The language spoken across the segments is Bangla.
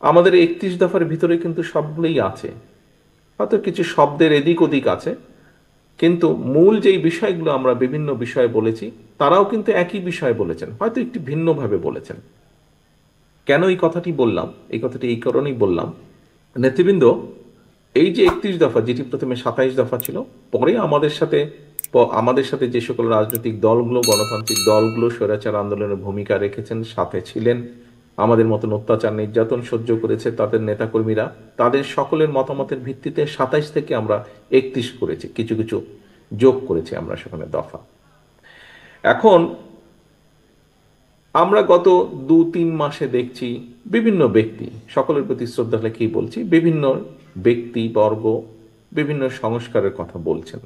আমাদের ৩১ দফার ভিতরে কিন্তু সবগুলোই আছে। হয়তো কিছু শব্দের এদিক ওদিক আছে, কিন্তু মূল যেই বিষয়গুলো আমরা বিভিন্ন বিষয়ে বলেছি, তারাও কিন্তু একই বিষয়ে বলেছেন, হয়তো একটু ভিন্নভাবে বলেছেন। কেন এই কথাটি বললাম? এই কথাটি এই কারণেই বললাম, নেতৃবৃন্দ, এই যে ৩১ দফা, যেটি প্রথমে ২৭ দফা ছিল, পরে আমাদের সাথে যে সকল রাজনৈতিক দলগুলো, গণতান্ত্রিক দলগুলো স্বৈরাচার আন্দোলনের ভূমিকা রেখেছেন, সাথে ছিলেন, আমাদের মতন অত্যাচার নির্যাতন সহ্য করেছে তাদের নেতাকর্মীরা, তাদের সকলের মতামতের ভিত্তিতে ২৭ থেকে আমরা ৩১ করেছি, কিছু কিছু যোগ করেছি আমরা সেখানে দফা। এখন আমরা গত ২-৩ মাসে দেখছি বিভিন্ন ব্যক্তি, সকলের প্রতি শ্রদ্ধা রেখেই বলছি, বিভিন্ন ব্যক্তি বর্গ বিভিন্ন সংস্কারের কথা বলছেন।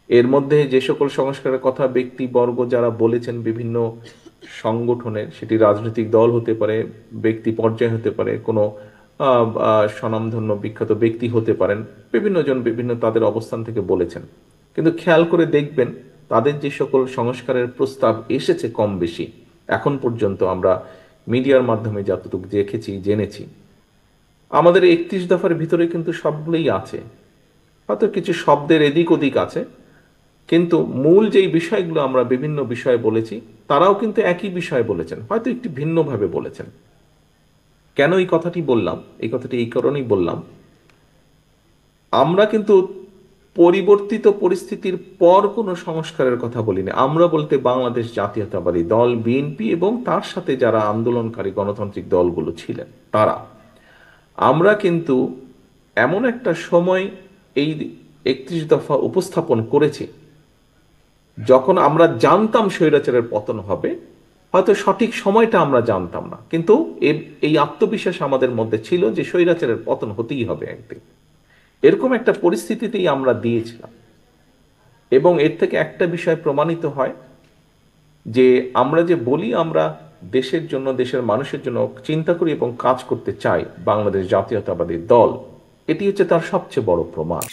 এর মধ্যে যে সকল সংস্কারের কথা ব্যক্তি বর্গ যারা বলেছেন, বিভিন্ন সংগঠনের, সেটি রাজনৈতিক দল হতে পারে, ব্যক্তি পর্যায়ে হতে পারে, কোনো স্বনামধন্য বিখ্যাত ব্যক্তি হতে পারেন, বিভিন্ন জন বিভিন্ন তাদের অবস্থান থেকে বলেছেন। কিন্তু খেয়াল করে দেখবেন, তাদের যে সকল সংস্কারের প্রস্তাব এসেছে কম বেশি, এখন পর্যন্ত আমরা মিডিয়ার মাধ্যমে যতটুকু দেখেছি জেনেছি, আমাদের ৩১ দফার ভিতরে কিন্তু সবগুলোই আছে। হয়তো কিছু শব্দের এদিক ওদিক আছে, কিন্তু মূল যেই বিষয়গুলো আমরা বিভিন্ন বিষয়ে বলেছি, তারাও কিন্তু একই বিষয়ে বলেছেন, হয়তো একটু ভিন্নভাবে বলেছেন। কেন এই কথাটি বললাম? এই কথাটি এই কারণেই বললাম, আমরা কিন্তু পরিবর্তিত পরিস্থিতির পর কোনো সংস্কারের কথা বলিনি। আমরা বলতে বাংলাদেশ জাতীয়তাবাদী দল বিএনপি এবং তার সাথে যারা আন্দোলনকারী গণতান্ত্রিক দলগুলো ছিলেন তারা, আমরা কিন্তু এমন একটা সময় এই ৩১ দফা উপস্থাপন করেছি যখন আমরা জানতাম স্বৈরাচারের পতন হবে। হয়তো সঠিক সময়টা আমরা জানতাম না, কিন্তু এই আত্মবিশ্বাস আমাদের মধ্যে ছিল যে স্বৈরাচারের পতন হতেই হবে একদিন। এরকম একটা পরিস্থিতিতেই আমরা দিয়েছিলাম। এবং এর থেকে একটা বিষয় প্রমাণিত হয় যে আমরা যে বলি আমরা দেশের জন্য, দেশের মানুষের জন্য চিন্তা করি এবং কাজ করতে চাই, বাংলাদেশ জাতীয়তাবাদী দল, এটি হচ্ছে তার সবচেয়ে বড় প্রমাণ।